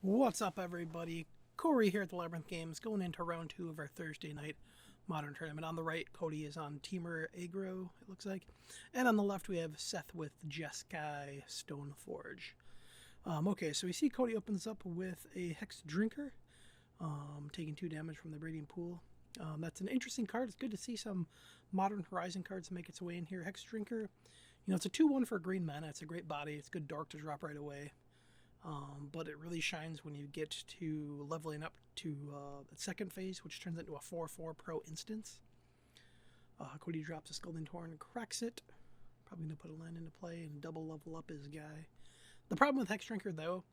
What's up, everybody? Corey here at the Labrynth Games, going into round 2 of our Thursday night Modern Tournament. On the right, Cody is on Temur Aggro, it looks like. And on the left, we have Seth with Jeski, stoneforge. Okay, so we see Cody opens up with a Hex Drinker, taking 2 damage from the Radiant Pool. That's an interesting card. It's good to see some Modern Horizon cards make its way in here. Hex Drinker, you know, it's a 2-1 for green mana. It's a great body. It's good dark to drop right away. But it really shines when you get to leveling up to the second phase, which turns into a 4/4 pro instance. Cody drops a Scalding Torrent and cracks it. Probably going to put a land into play and double level up his guy. The problem with Hex Drinker, though,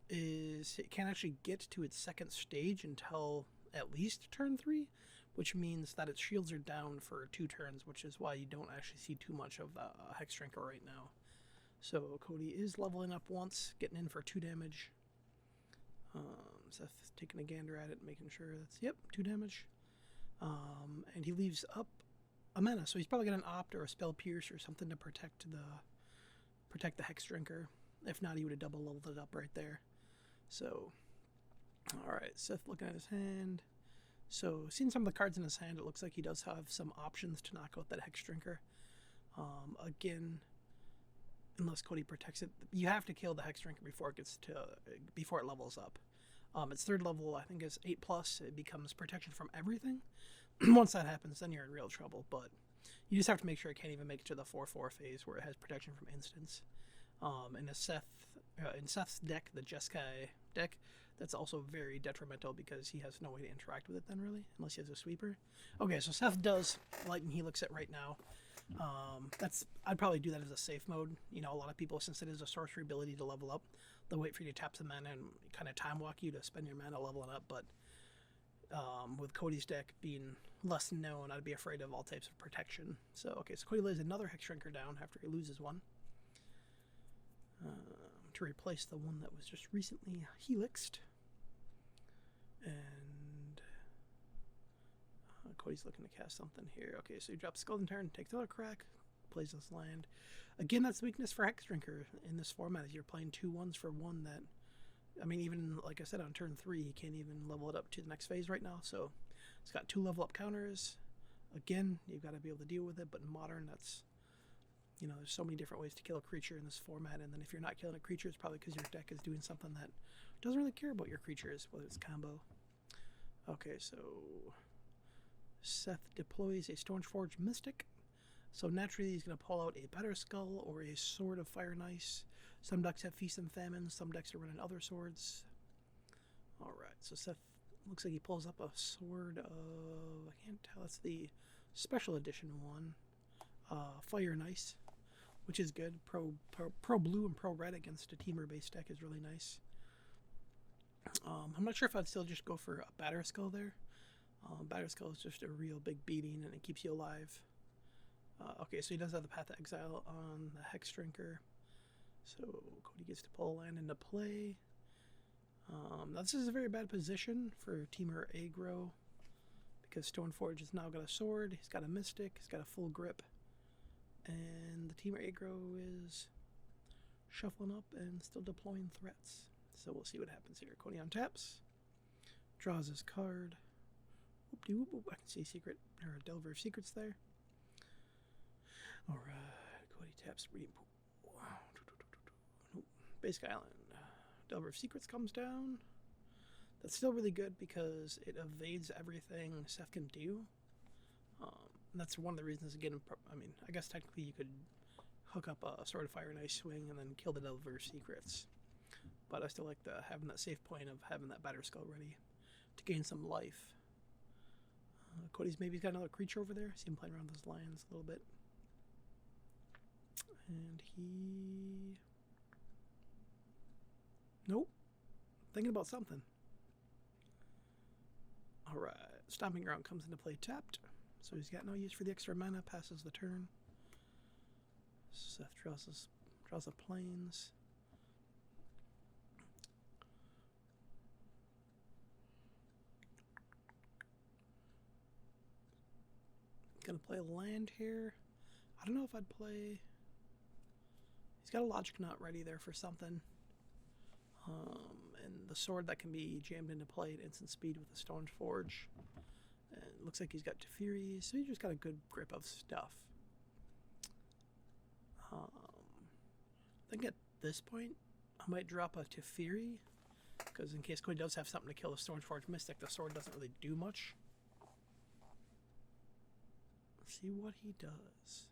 is it can't actually get to its second stage until at least turn 3, which means that its shields are down for 2 turns, which is why you don't actually see too much of the Hex Drinker right now. So Cody is leveling up once, getting in for 2 damage. Seth's taking a gander at it, making sure that's, yep, 2 damage. And he leaves up a mana, so he's probably got an Opt or a Spell Pierce or something to protect the Hex Drinker. If not, he would have double leveled it up right there. So, alright, Seth looking at his hand. So, seeing some of the cards in his hand, it looks like he does have some options to knock out that Hex Drinker. Again, unless Cody protects it, you have to kill the Hex Drinker before it levels up. Its 3rd level, I think, is 8+. It becomes protection from everything. Once that happens, then you're in real trouble. But you just have to make sure it can't even make it to the 4/4 phase where it has protection from instants. In Seth's deck, the Jeski deck, that's also very detrimental because he has no way to interact with it then, really, unless he has a sweeper. Okay, so Seth does Lightning Helix it right now. I'd probably do that as a safe mode. You know, a lot of people, since it is a sorcery ability to level up, they'll wait for you to tap some mana and kind of time walk you to spend your mana leveling up. But with Cody's deck being less known, I'd be afraid of all types of protection. So, okay, so Cody lays another Hex Drinker down after he loses one. To replace the one that was just recently helixed. And Cody's looking to cast something here. Okay, so he drops Scalding Torrent, takes another crack, plays this land. Again, that's the weakness for Hex Drinker in this format, is you're playing 2/1s for one that, I mean, even, like I said, on turn 3, he can't even level it up to the next phase right now. So it's got 2 level up counters. Again, you've got to be able to deal with it, but in Modern, that's, you know, there's so many different ways to kill a creature in this format, and then if you're not killing a creature, it's probably because your deck is doing something that doesn't really care about your creatures, whether it's combo. Okay, so Seth deploys a stoneforge Mystic. So naturally he's going to pull out a Better Skull or a Sword of Fire and Ice. Some decks have Feast and Famine, some decks are running other swords. Alright, so Seth looks like he pulls up a Sword of, I can't tell, it's the special edition one. Fire and Ice, which is good. Pro blue and pro red against a Temur based deck is really nice. I'm not sure if I'd still just go for a Batter Skull there. Batter Skull is just a real big beating and it keeps you alive. Okay, so he does have the Path to Exile on the Hex Drinker. So Cody gets to pull a land into play. Now this is a very bad position for Temur Aggro because Stoneforge has now got a sword, he's got a Mystic, he's got a full grip. And the Temur Aggro is shuffling up and still deploying threats. So we'll see what happens here. Cody untaps, draws his card. Whoop-de-whoop-whoop. I can see secret, or a Delver of Secrets there. Alright, Cody taps Radiant Pool. Nope. Basic Island. Delver of Secrets comes down. That's still really good because it evades everything Seth can do. That's one of the reasons, again, I mean, I guess technically you could hook up a Sword of Fire and Ice swing and then kill the Delver of Secrets. But I still like having that safe point of having that Batter Skull ready to gain some life. Cody's maybe got another creature over there. I see him playing around with his lions a little bit. And he... Nope. Thinking about something. Alright. Stomping Ground comes into play tapped. So he's got no use for the extra mana, passes the turn. Seth draws a Plains. Gonna play a land here. I don't know if I'd play... He's got a Logic Knot ready there for something. And the sword that can be jammed into play at instant speed with the stoneforge. And it looks like he's got Teferi, so he's just got a good grip of stuff. I think at this point, I might drop a Teferi, because in case Cody does have something to kill the stoneforge mystic, the sword doesn't really do much. Let's see what he does.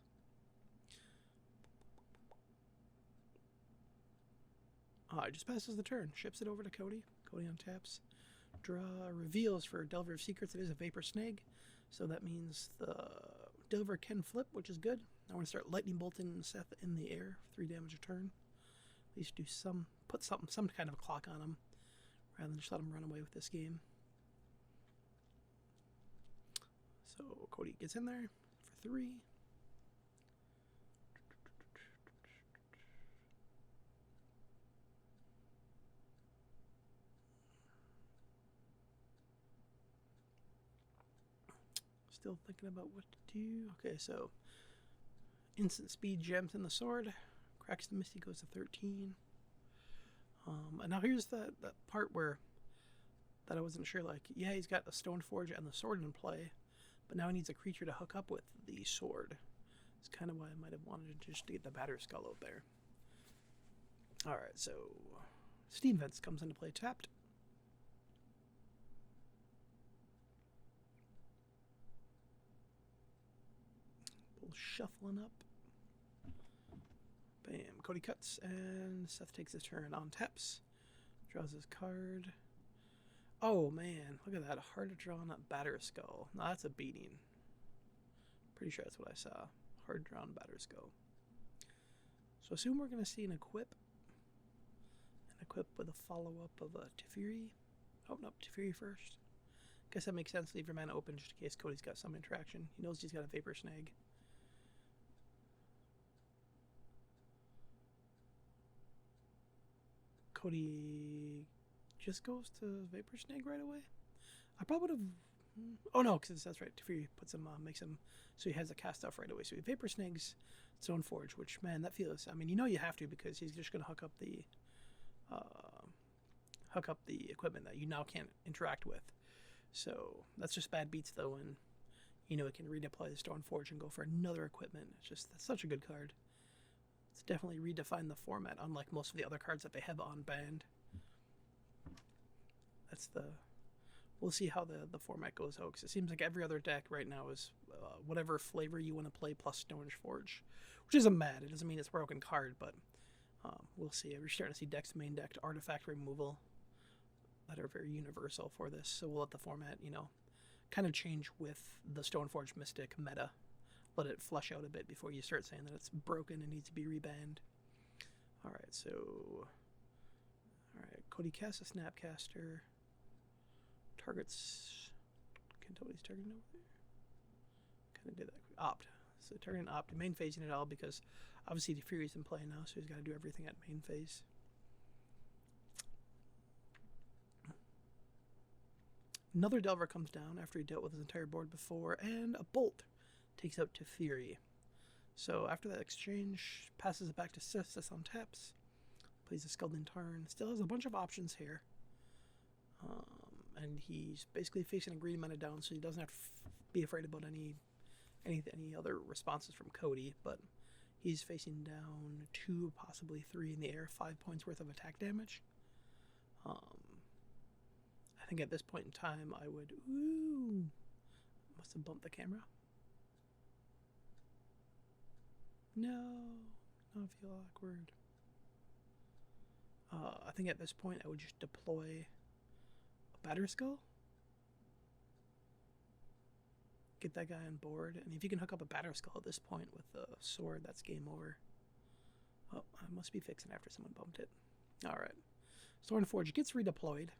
It just passes the turn. Ships it over to Cody. Cody untaps. Draw reveals for Delver of Secrets. It is a Vapor Snag. So that means the Delver can flip, which is good. I want to start lightning bolting Seth in the air. 3 damage a turn. At least do put some kind of a clock on him, rather than just let him run away with this game. So Cody gets in there for 3. Still thinking about what to do. Okay, so instant speed gems in the sword. Cracks the Misty goes to 13. And now here's that part where that I wasn't sure, like, yeah, he's got the stoneforge and the sword in play, but now he needs a creature to hook up with the sword. It's kind of why I might have wanted to just get the Batter Skull out there. Alright, so Steam Vents comes into play tapped. Shuffling up. Bam. Cody cuts, and Seth takes his turn on taps. Draws his card. Oh, man. Look at that. Hard to draw on that Batter Skull. No, that's a beating. Pretty sure that's what I saw. Hard drawn Batter Skull. So assume we're going to see an equip. An equip with a follow-up of a Teferi. Oh, no. Teferi first. Guess that makes sense. Leave your mana open just in case Cody's got some interaction. He knows he's got a Vapor Snag. Cody just goes to Vapor Snag right away. I probably would have. Oh no, because that's right. Teferi puts him, makes him so he has a cast off right away. So he Vapor Snags stoneforge, which, man, that feels. I mean, you know you have to, because he's just going to hook up the equipment that you now can't interact with. So that's just bad beats though, and you know it can redeploy the stoneforge and go for another equipment. It's just that's such a good card. It's definitely redefined the format, unlike most of the other cards that they have on banned. That's the. We'll see how the format goes out, because it seems like every other deck right now is whatever flavor you want to play plus stoneforge, which isn't bad. It doesn't mean it's a broken card, but we'll see. We're starting to see decks main decked artifact removal that are very universal for this. So we'll let the format, you know, kind of change with the stoneforge mystic meta. Let it flush out a bit before you start saying that it's broken and needs to be rebanned. Alright, so. Alright, Cody casts a Snapcaster. Targets. Can tell what he's targeting over there. Kind of did that. Opt. So targeting opt. Main phasing it all because obviously the Fury's in play now, so he's got to do everything at main phase. Another Delver comes down after he dealt with his entire board before, and a Bolt takes out Teferi. So after that exchange, passes it back to Seth. Seth on taps, plays a Scalding Tarn. Still has a bunch of options here, and he's basically facing a green mana down, so he doesn't have to be afraid about any other responses from Cody. But he's facing down 2, possibly 3 in the air, 5 points worth of attack damage. I think at this point in time, I would. Ooh, must have bumped the camera. No, I feel awkward. I think at this point I would just deploy a Batter Skull. Get that guy on board, and if you can hook up a Batter Skull at this point with the sword, that's game over. Oh, I must be fixing after someone bumped it. Alright. Stoneforge gets redeployed,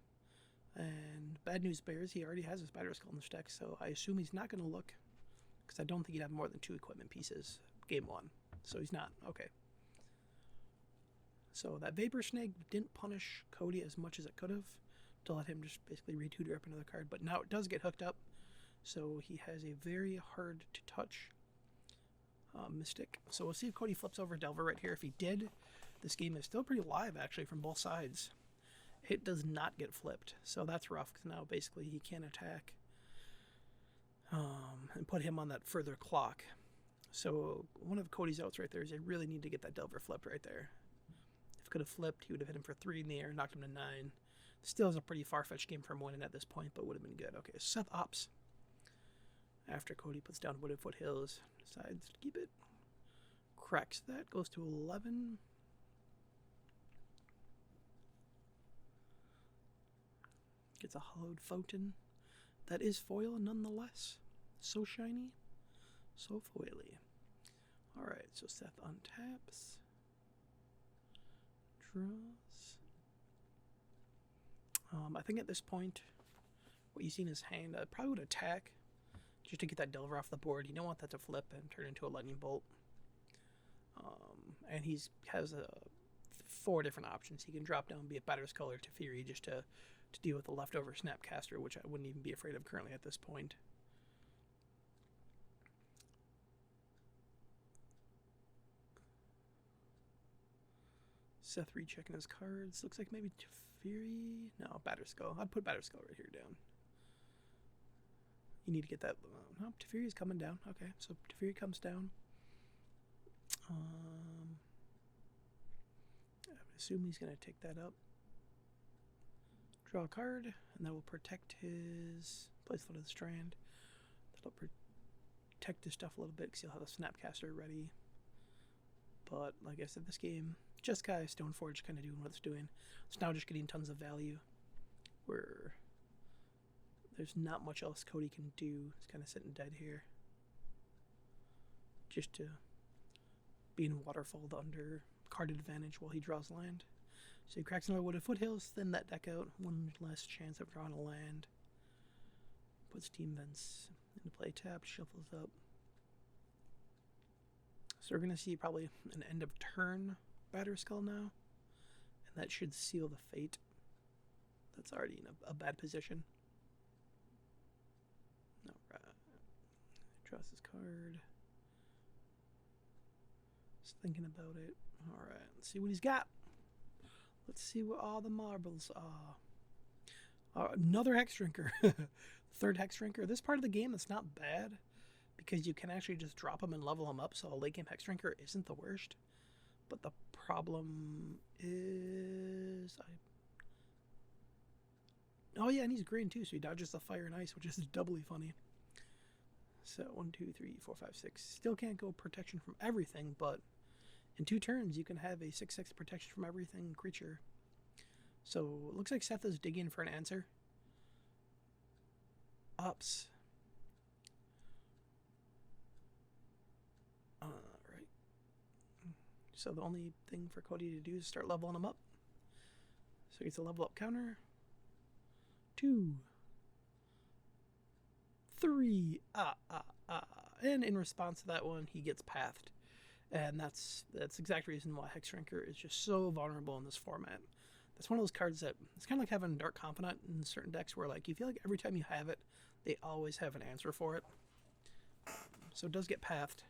and bad news bears, he already has his Batter Skull in the deck, so I assume he's not going to look, because I don't think he'd have more than 2 equipment pieces game 1. So he's not. Okay. So that Vapor Snag didn't punish Cody as much as it could have to let him just basically retutor up another card. But now it does get hooked up. So he has a very hard to touch Mystic. So we'll see if Cody flips over Delver right here. If he did, this game is still pretty live actually from both sides. It does not get flipped, so that's rough, because now basically he can't attack and put him on that further clock. So one of Cody's outs right there is they really need to get that Delver flipped right there. If it could have flipped, he would have hit him for 3 in the air, knocked him to 9. Still is a pretty far-fetched game for him winning at this point, but would have been good. Okay, Seth opts. After Cody puts down Wooded Foothills, decides to keep it. Cracks that, goes to 11. Gets a hollowed fountain. That is foil nonetheless. So shiny, so foily. Alright, so Seth untaps. Draws. I think at this point, what you see in his hand, I probably would attack just to get that Delver off the board. You don't want that to flip and turn into a lightning bolt. And he has 4 different options. He can drop down, be it Batterskull or Teferi, just to deal with the leftover Snapcaster, which I wouldn't even be afraid of currently at this point. Seth rechecking his cards. Looks like maybe Teferi. No, Batterskull. I'd put Batterskull right here down. You need to get that. No, Teferi is coming down. Okay, so Teferi comes down. I would assume he's going to take that up. Draw a card, and that will protect his Placelet of the Strand. That'll protect his stuff a little bit because he'll have a Snapcaster ready. But like I said, this game, Jeski, Stoneforge kind of doing what it's doing. It's now just getting tons of value where there's not much else Cody can do. He's kind of sitting dead here. Just to be in Waterfall under card advantage while he draws land. So he cracks another Wooded Foothills, thin that deck out, 1 less chance of drawing a land. Puts Team Vents into play tapped, shuffles up. So we're going to see probably an end of turn Batterskull now. And that should seal the fate. That's already in a bad position. Alright. Draws his card. Just thinking about it. Alright, let's see what he's got. Let's see what all the marbles are. Another Hex Drinker. Third Hex Drinker. This part of the game is not bad because you can actually just drop them and level them up, so a late game Hex Drinker isn't the worst. But the problem is... Oh yeah, and he's green too, so he dodges the fire and ice, which is doubly funny. So 1, 2, 3, 4, 5, 6. Still can't go protection from everything, but in 2 turns you can have a 6/6 protection from everything creature. So it looks like Seth is digging for an answer. Ups. Right. So the only thing for Cody to do is start leveling him up. So he gets a level up counter. 2, 3, and in response to that one, he gets pathed, and that's the exact reason why Hex Drinker is just so vulnerable in this format. That's one of those cards that it's kind of like having Dark Confidant in certain decks, where like you feel like every time you have it, they always have an answer for it. So it does get pathed,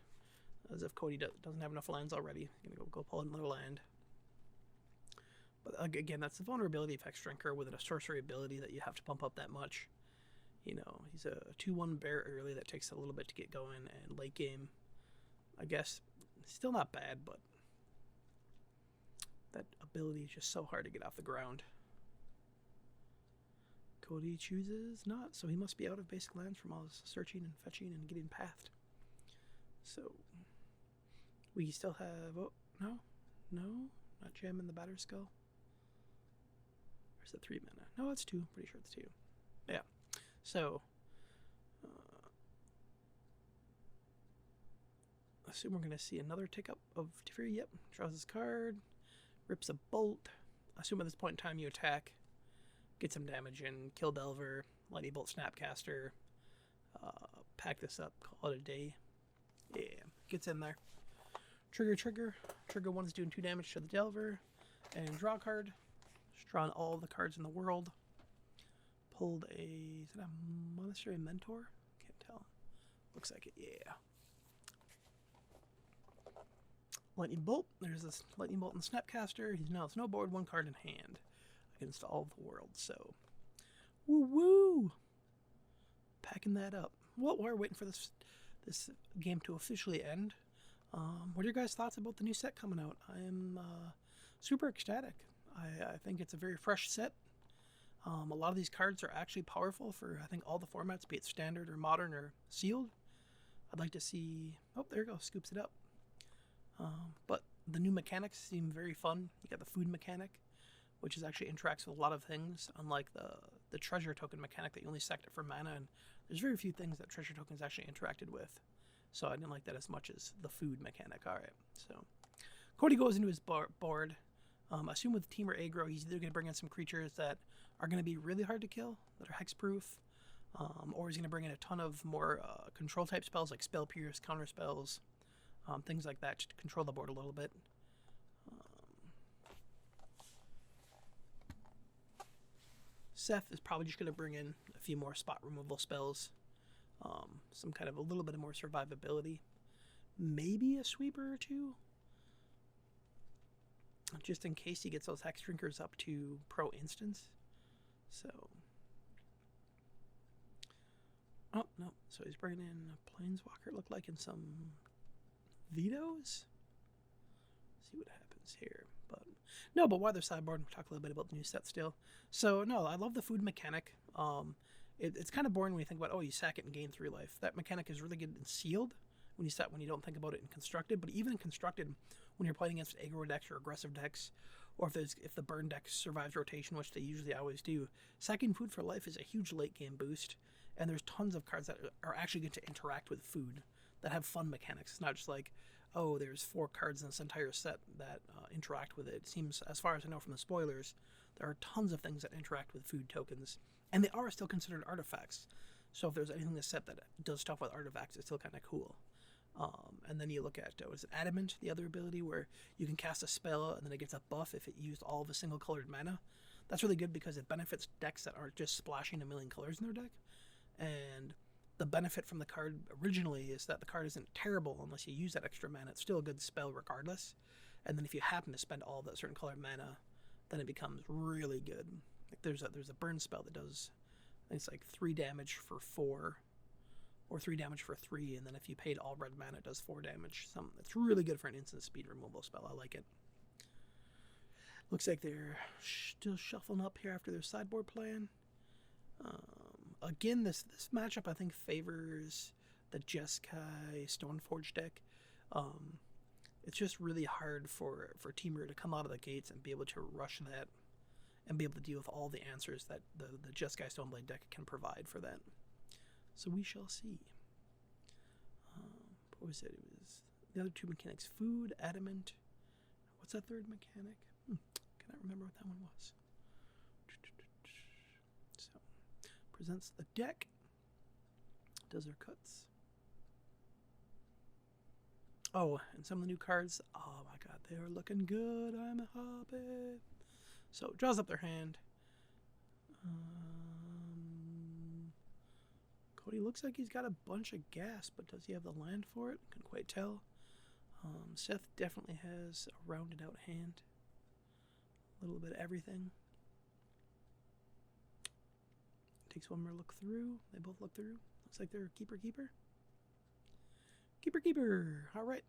as if Cody doesn't have enough lands already. He's gonna go pull another land. But again, that's the vulnerability of Hex Drinker with a sorcery ability that you have to pump up that much. You know, he's a 2/1 bear early that takes a little bit to get going, and late game, I guess, still not bad, but that ability is just so hard to get off the ground. Cody chooses not, so he must be out of basic lands from all his searching and fetching and getting pathed. So, we still have, oh, no, not jamming the Batterskull. Or is it 3 mana? No, it's 2, pretty sure it's 2. Yeah. So, assume we're going to see another tick up of Teferi. Yep, draws his card, rips a bolt. Assume at this point in time you attack, get some damage in, kill Delver, Lightning Bolt Snapcaster, pack this up, call it a day. Yeah, gets in there. Trigger. Trigger 1 is doing 2 damage to the Delver, and draw a card. Just drawing all the cards in the world. Pulled a, is it a Monastery Mentor? Can't tell. Looks like it, yeah. Lightning Bolt. There's this Lightning Bolt and Snapcaster. He's now snowboard, 1 card in hand. against all the world. So, woo! Packing that up. Well, we're waiting for this game to officially end. What are your guys' thoughts about the new set coming out? I am super ecstatic. I think it's a very fresh set. A lot of these cards are actually powerful for, I think, all the formats, be it standard or modern or sealed. I'd like to see... Oh, there you go. Scoops it up. But the new mechanics seem very fun. You got the food mechanic, which is actually interacts with a lot of things, unlike the treasure token mechanic that you only sacked it for mana, and there's very few things that treasure tokens actually interacted with. So I didn't like that as much as the food mechanic. Alright, so Cody goes into his board. I assume with Temur Aggro, he's either going to bring in some creatures that are going to be really hard to kill, that are hexproof, or he's going to bring in a ton of more control type spells like Spell Pierce, counter spells, things like that to control the board a little bit. Seth is probably just going to bring in a few more spot removal spells, some kind of a little bit more survivability, maybe a sweeper or two, just in case he gets those hex drinkers up to pro instance. So, oh no, so he's bringing in a planeswalker, look like, in some vetoes. See what happens here. But no, but while they're sideboard, we'll talk a little bit about the new set still. So no, I love the food mechanic. It's kind of boring when you think about, oh, you sack it and gain 3 life. That mechanic is really good in sealed when you don't think about it in constructed. But even in constructed, when you're playing against aggro decks or aggressive decks, or if the burn deck survives rotation, which they usually always do, sacking food for life is a huge late game boost. And there's tons of cards that are actually going to interact with food that have fun mechanics. It's not just like, oh, there's 4 cards in this entire set that interact with it. It seems, as far as I know from the spoilers, there are tons of things that interact with food tokens, and they are still considered artifacts. So if there's anything in the set that does stuff with artifacts, it's still kind of cool. And then you look at, is it Adamant, the other ability, where you can cast a spell and then it gets a buff if it used all of a single colored mana. That's really good because it benefits decks that aren't just splashing a million colors in their deck. And the benefit from the card originally is that the card isn't terrible unless you use that extra mana. It's still a good spell regardless. And then if you happen to spend all that certain color mana, then it becomes really good. Like there's a burn spell that does, I think it's like 3 damage for 4, or 3 damage for 3, and then if you paid all red mana, it does 4 damage. It's really good for an instant speed removal spell. I like it. Looks like they're still shuffling up here after their sideboard plan. Again, this matchup I think favors the Jeski stoneforge deck. It's just really hard for Temur to come out of the gates and be able to rush that and be able to deal with all the answers that the Jeski stoneblade deck can provide for that. So we shall see. What was it? It was the other 2 mechanics: food, adamant. What's that third mechanic? Cannot remember what that one was. So, presents the deck. Does her cuts. Oh, and some of the new cards. Oh my god, they are looking good. I'm a hobbit. So, draws up their hand. Cody looks like he's got a bunch of gas, but does he have the land for it? Couldn't quite tell. Seth definitely has a rounded out hand. A little bit of everything. Takes one more look through. They both look through. Looks like they're keeper. Keeper. All right.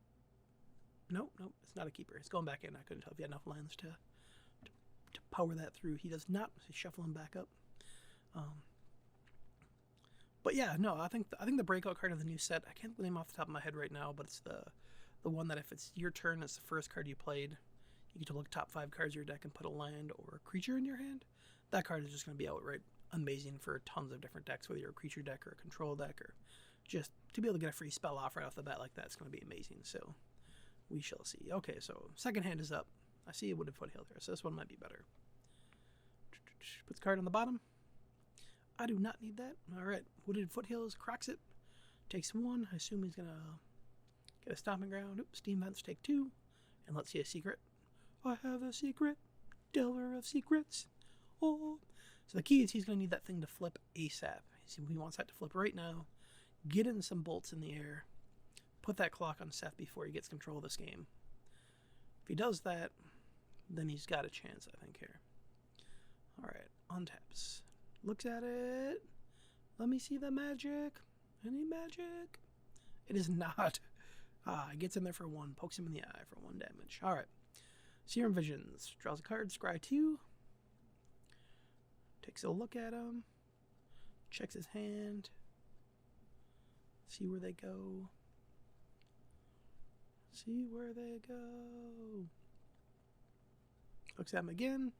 Nope, it's not a keeper. It's going back in. I couldn't tell if he had enough lands to power that through. He does not. So he's shuffling back up. But yeah, no, I think the breakout card of the new set, I can't name off the top of my head right now, but it's the one that if it's your turn, it's the first card you played, you get to look top 5 cards of your deck and put a land or a creature in your hand. That card is just going to be outright amazing for tons of different decks, whether you're a creature deck or a control deck, or just to be able to get a free spell off right off the bat like that, it's going to be amazing. So we shall see. Okay, so second hand is up. I see a Wooded Foothill there, so this one might be better. Puts the card on the bottom. I do not need that. Alright, Wooded Foothills, cracks it. Takes 1. I assume he's going to get a stomping ground. Oops, Steam Vents take 2. And let's see a secret. I have a secret. Delver of secrets. Oh. So the key is he's going to need that thing to flip ASAP. He wants that to flip right now. Get in some bolts in the air. Put that clock on Seth before he gets control of this game. If he does that, then he's got a chance, I think, here. Alright, untaps. Looks at it. Let me see the magic. Any magic? It is not. Gets in there for 1. Pokes him in the eye for 1 damage. Alright. Serum Visions. Draws a card. Scry 2. Takes a look at him. Checks his hand. See where they go. See where they go. Looks at him again.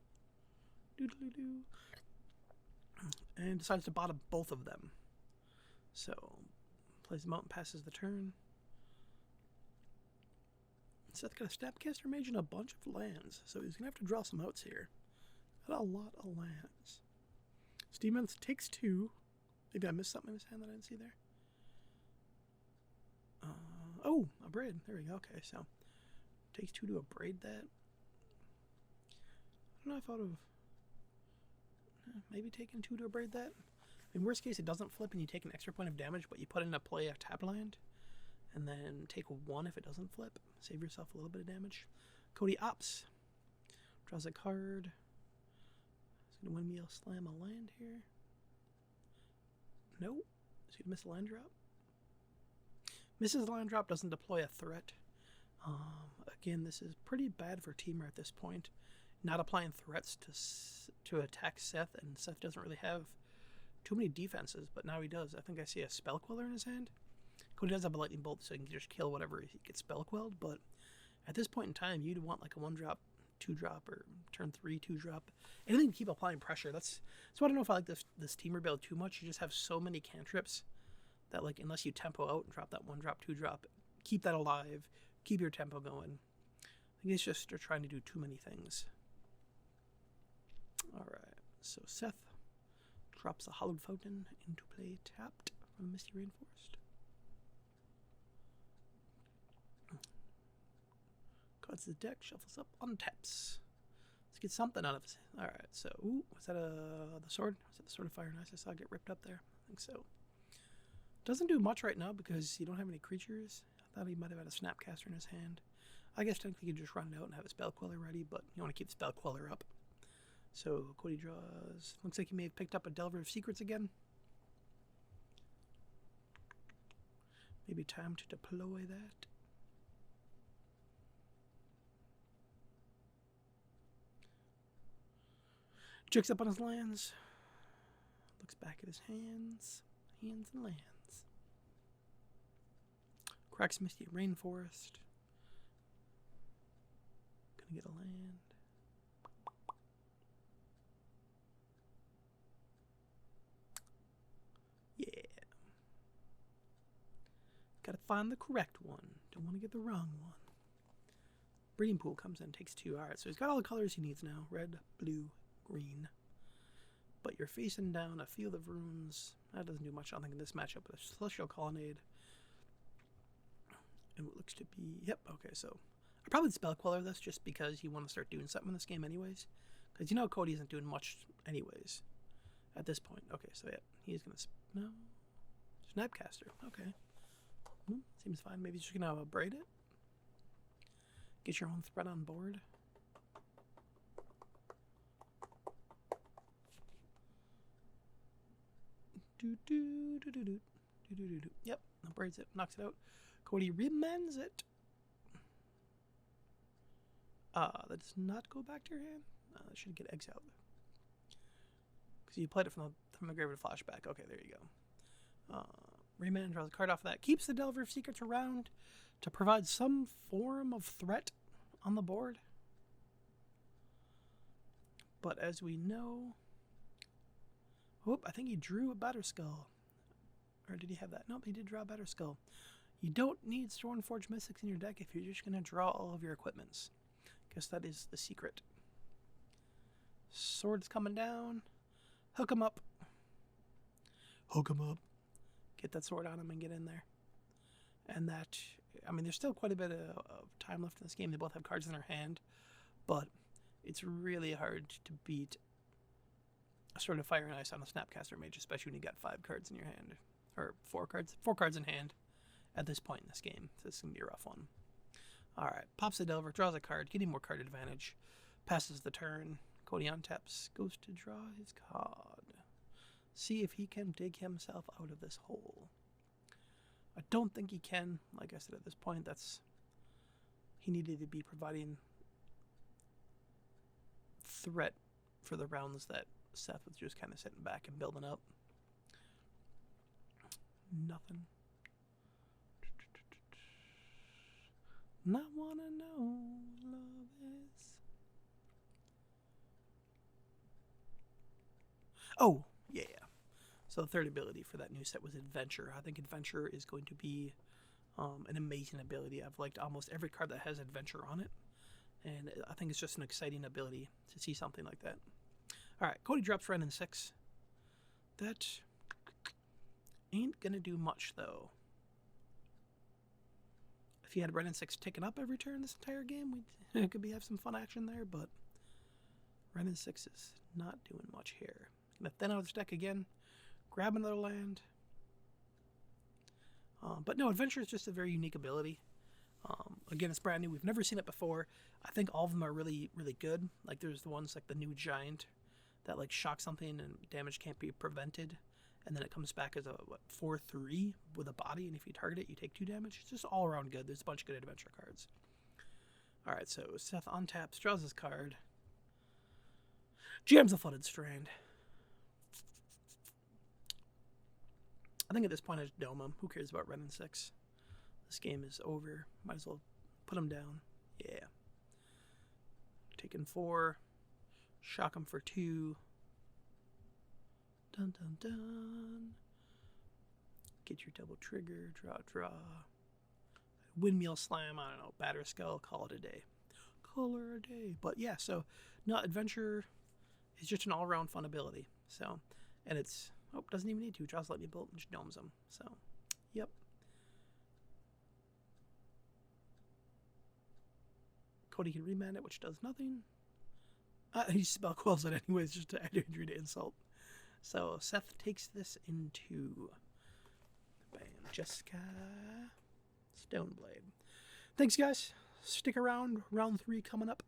Doodly-doo. And decides to bottom both of them. So, plays them out and passes the turn. Seth got a Snapcaster Mage and a bunch of lands, so he's going to have to draw some outs here. Got a lot of lands. Steamouts takes 2. Maybe I missed something in his hand that I didn't see there. Oh, a braid. There we go. Okay, so takes 2 to abrade that. I don't know, I thought of maybe taking 2 to abrade that. In worst case, it doesn't flip and you take an extra point of damage, but you put into play a tap land, and then take 1 if it doesn't flip. Save yourself a little bit of damage. Cody opts. Draws a card. He's going to windmill slam a land here. Nope. He's going to miss a land drop. Misses the land drop, doesn't deploy a threat. Again, this is pretty bad for Temur at this point. Not applying threats to attack Seth, and Seth doesn't really have too many defenses, but now he does. I think I see a Spell Queller in his hand. Cody does have a Lightning Bolt, so he can just kill whatever he gets Spell Quelled, but at this point in time, you'd want like a 1-drop, 2-drop, or turn 3, 2-drop. Anything to keep applying pressure. That's why I don't know if I like this Temur build too much. You just have so many cantrips that, like, unless you tempo out and drop that 1-drop, 2-drop, keep that alive, keep your tempo going. I think it's just they're trying to do too many things. Alright, so Seth drops a Hallowed Fountain into play tapped from Misty Rainforest. Cuts the deck, shuffles up, untaps. Let's get something out of this. Alright, so, ooh, was that the sword? Was that the Sword of Fire and Ice I saw get ripped up there? I think so. Doesn't do much right now because you don't have any creatures. I thought he might have had a Snapcaster in his hand. I guess technically you could just run it out and have a Spell Queller ready, but you want to keep the Spell Queller up. So Cody draws. Looks like he may have picked up a Delver of Secrets again. Maybe time to deploy that. Checks up on his lands. Looks back at his hands. Hands and lands. Cracks Misty Rainforest. Gonna get a land. Yeah. Gotta find the correct one. Don't want to get the wrong one. Breeding Pool comes in, takes 2. Alright, so he's got all the colors he needs now. Red, blue, green. But you're facing down a Field of Runes. That doesn't do much, I don't think, in this matchup. But a Celestial Colonnade. And what looks to be... Yep, okay, so... I probably Spell Queller this just because you want to start doing something in this game anyways. Because you know Cody isn't doing much anyways. At this point. Okay, so yeah, he's going to... No. Snapcaster, okay. Seems fine. Maybe he's just going to braid it. Get your own threat on board. Yep, braids it, knocks it out. Cody remends it. That does not go back to your hand. That should get exiled. Because you played it from the grave to flashback. Okay, there you go. Remand draws a card off of that. Keeps the Delver of Secrets around to provide some form of threat on the board. But as we know... Whoop, I think he drew a Batterskull. Or did he have that? Nope, he did draw a Batterskull. You don't need stoneforge Mystics in your deck if you're just going to draw all of your equipments. Guess that is the secret. Sword's coming down. Hook him up. Hook him up. Get that sword on him and get in there. And that, I mean, there's still quite a bit of time left in this game. They both have cards in their hand. But it's really hard to beat a Sword of Fire and Ice on a Snapcaster Mage, especially when you got 5 cards in your hand. Or 4 cards. 4 cards in hand at this point in this game. So this is going to be a rough one. Alright, pops the Delver, draws a card, getting more card advantage. Passes the turn. Cody untaps, goes to draw his card. See if he can dig himself out of this hole. I don't think he can. Like I said, at this point, he needed to be providing threat for the rounds that Seth was just kind of sitting back and building up. Nothing. Not wanna know love is. Oh, yeah. So the third ability for that new set was Adventure. I think Adventure is going to be an amazing ability. I've liked almost every card that has Adventure on it. And I think it's just an exciting ability to see something like that. Alright, Cody drops Ren in 6. That ain't gonna do much, though. If he had Ren in 6 ticking up every turn this entire game, we could have some fun action there, but Ren in 6 is not doing much here. Gonna thin out his deck again, grab another land. But no, Adventure is just a very unique ability. Again, it's brand new. We've never seen it before. I think all of them are really, really good. Like, there's the ones like the new Giant that like shock something and damage can't be prevented. And then it comes back as a 4/3 with a body, and if you target it, you take 2 damage. It's just all around good. There's a bunch of good Adventure cards. Alright, so Seth untaps, draws his card. Jams the Flooded Strand. I think at this point I just dome him. Who cares about Ren in 6? This game is over. Might as well put him down. Yeah. Taking 4. Shock him for 2. Dun dun dun. Get your double trigger. Draw. Windmill slam. I don't know. Batter skull. Call it a day. Call her a day. But yeah, so no, Adventure is just an all-around fun ability. So, and it's doesn't even need to. Draws lightning bolt and just domes him. So, yep. Cody can remand it, which does nothing. He spell quells it anyways, just to add injury to insult. So Seth takes this into bam, Jessica Stoneblade. Thanks, guys. Stick around. Round 3 coming up.